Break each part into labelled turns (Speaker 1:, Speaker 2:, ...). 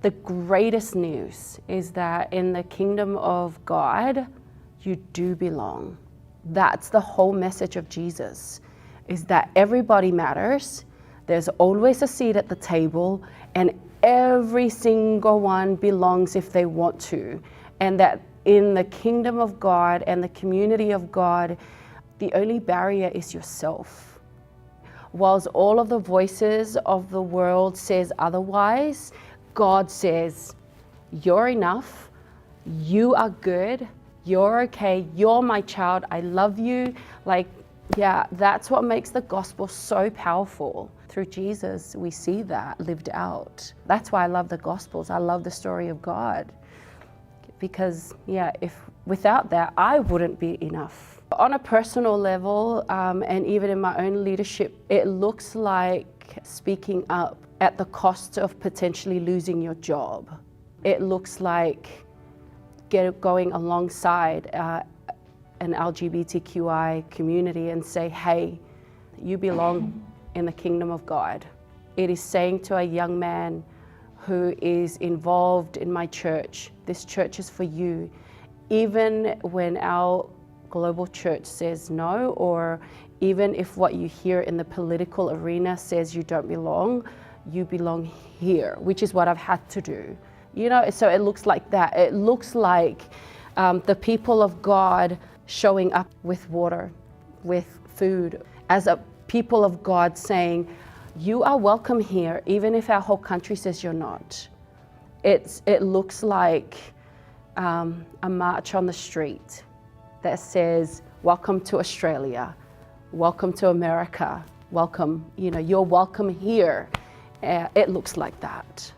Speaker 1: The greatest news is that in the kingdom of God, you do belong. That's the whole message of Jesus, is that everybody matters. There's always a seat at the table, and every single one belongs if they want to. And that in the kingdom of God and the community of God, the only barrier is yourself. Whilst all of the voices of the world says otherwise, God says, you're enough, you are good, you're okay, you're my child, I love you. Like, yeah, that's what makes the gospel so powerful. Through Jesus, we see that lived out. That's why I love the gospels. I love the story of God. Because, yeah, if without that, I wouldn't be enough. On a personal level, and even in my own leadership, it looks like speaking up at the cost of potentially losing your job. It looks like going alongside an LGBTQI community and say, hey, you belong in the kingdom of God. It is saying to a young man who is involved in my church, this church is for you. Even when our global church says no, or even if what you hear in the political arena says you don't belong, you belong here, which is what I've had to do. You know, so it looks like that. It looks like the people of God showing up with water, with food, as a people of God saying, you are welcome here, even if our whole country says you're not. It looks like a march on the street that says, welcome to Australia, welcome to America, welcome, you know, you're welcome here. It looks like that.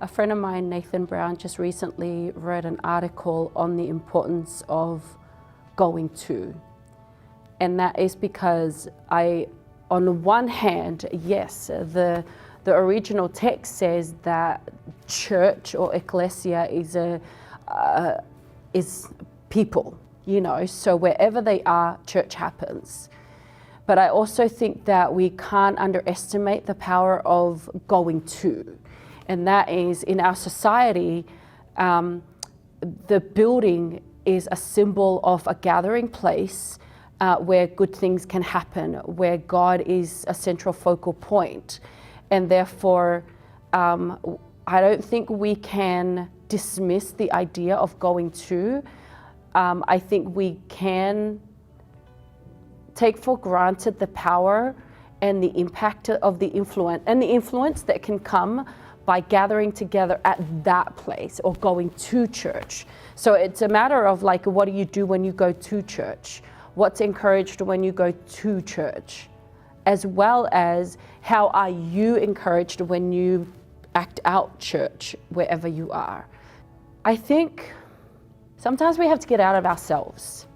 Speaker 1: A friend of mine, Nathan Brown, just recently read an article on the importance of going to. And that is because on the one hand, yes, the original text says that church or ecclesia is people, you know, so wherever they are, church happens. But I also think that we can't underestimate the power of going to. And that is, in our society, the building is a symbol of a gathering place where good things can happen, where God is a central focal point. And therefore, I don't think we can dismiss the idea of going to. I think we can take for granted the power and the impact of the influence that can come by gathering together at that place or going to church. So it's a matter of like, what do you do when you go to church? What's encouraged when you go to church? As well as, how are you encouraged when you act out church wherever you are? I think sometimes we have to get out of ourselves,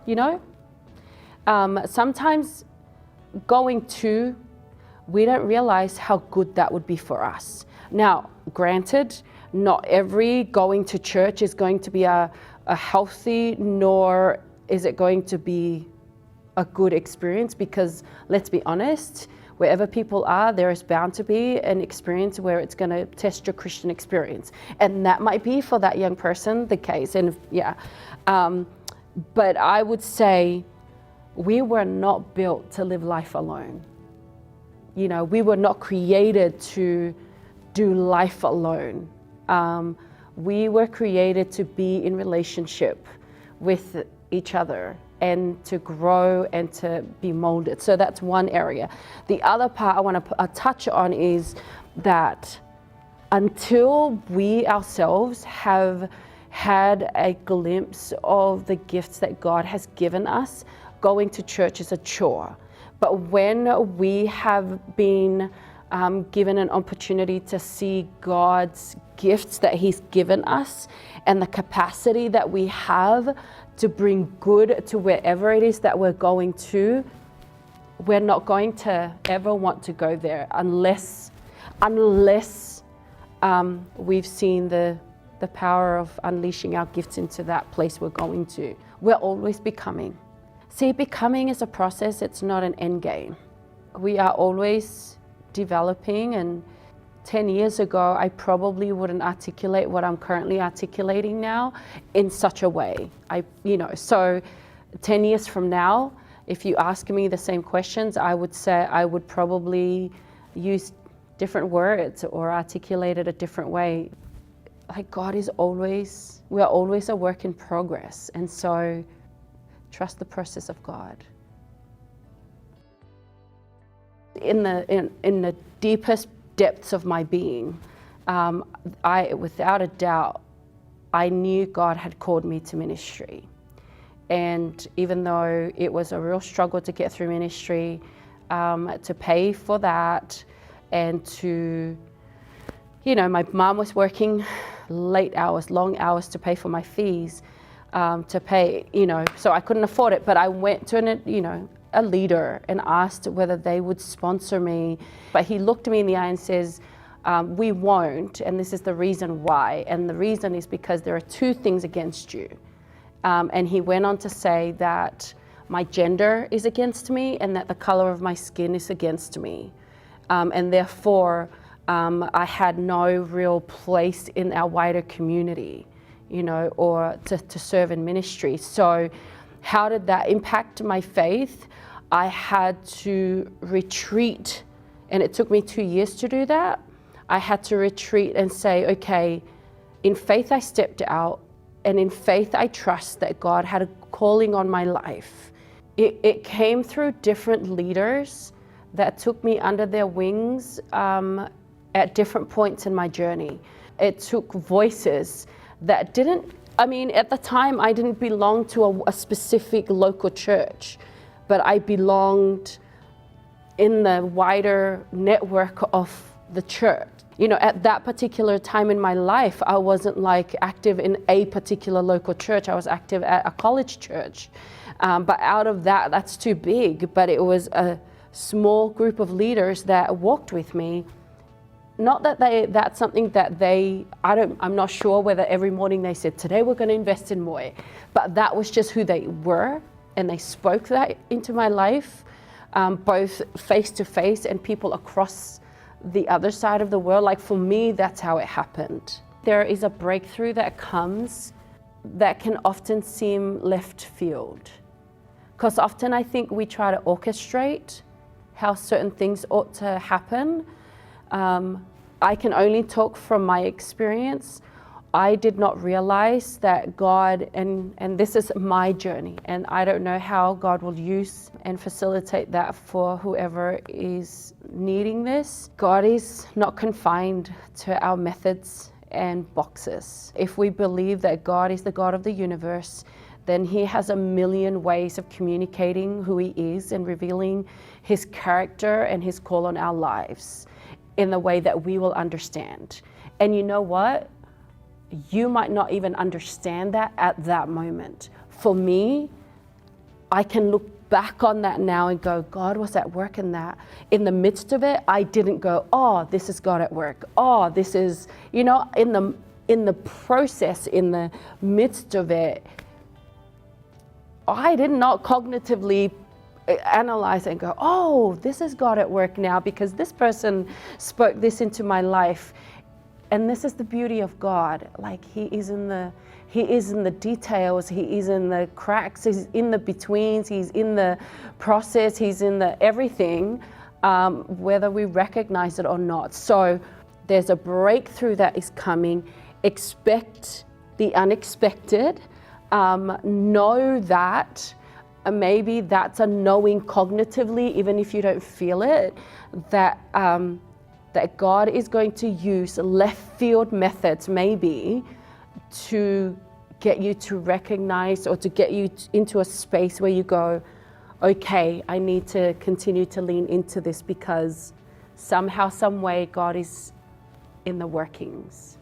Speaker 1: you know? Sometimes going to, we don't realize how good that would be for us. Now, granted, not every going to church is going to be a healthy, nor is it going to be a good experience, because let's be honest, wherever people are, there is bound to be an experience where it's going to test your Christian experience. And that might be for that young person the case. And yeah, but I would say we were not built to live life alone. You know, we were not created to do life alone. We were created to be in relationship with each other and to grow and to be molded. So that's one area. The other part I want to touch on is that until we ourselves have had a glimpse of the gifts that God has given us, going to church is a chore. But when we have been given an opportunity to see God's gifts that He's given us and the capacity that we have to bring good to wherever it is that we're going to, we're not going to ever want to go there unless we've seen the power of unleashing our gifts into that place we're going to. We're always becoming. See, becoming is a process, it's not an end game. We are always developing, and 10 years ago, I probably wouldn't articulate what I'm currently articulating now in such a way. So 10 years from now, if you ask me the same questions, I would say I would probably use different words or articulate it a different way. Like, we're always a work in progress. And so trust the process of God. In the deepest depths of my being, without a doubt, I knew God had called me to ministry. And even though it was a real struggle to get through ministry, to pay for that, and to, my mom was working late hours, long hours to pay for my fees, to pay, so I couldn't afford it. But I went to a leader and asked whether they would sponsor me. But he looked me in the eye and says, we won't, and this is the reason why. And the reason is because there are two things against you. And he went on to say that my gender is against me and that the color of my skin is against me. And therefore, I had no real place in our wider community, or to serve in ministry. So how did that impact my faith? I had to retreat, and it took me 2 years to do that. I had to retreat and say, okay, in faith I stepped out, and in faith I trust that God had a calling on my life. It came through different leaders that took me under their wings at different points in my journey. It took voices that at the time I didn't belong to a specific local church, but I belonged in the wider network of the church. At that particular time in my life, I wasn't active in a particular local church. I was active at a college church. But out of that's too big. But it was a small group of leaders that walked with me. Not that that's something that I'm not sure whether every morning they said, today we're going to invest in Moe. But that was just who they were. And they spoke that into my life, both face to face and people across the other side of the world. For me, that's how it happened. There is a breakthrough that comes that can often seem left field. Because often I think we try to orchestrate how certain things ought to happen. I can only talk from my experience. I did not realize that God, and this is my journey, and I don't know how God will use and facilitate that for whoever is needing this. God is not confined to our methods and boxes. If we believe that God is the God of the universe, then He has a million ways of communicating who He is and revealing His character and His call on our lives in the way that we will understand. And you know what? You might not even understand that at that moment. For me, I can look back on that now and go, God was at work in that. In the midst of it, I didn't go, oh, this is God at work. Oh, this is, in the process, in the midst of it, I did not cognitively analyze and go, oh, this is God at work now because this person spoke this into my life. And this is the beauty of God. He is in the details, He is in the cracks, He's in the betweens, He's in the process, He's in the everything, whether we recognize it or not. So there's a breakthrough that is coming. Expect the unexpected. Know that. Maybe that's a knowing cognitively, even if you don't feel it, that God is going to use left field methods maybe to get you to recognize or to get you into a space where you go, okay, I need to continue to lean into this because somehow, some way, God is in the workings.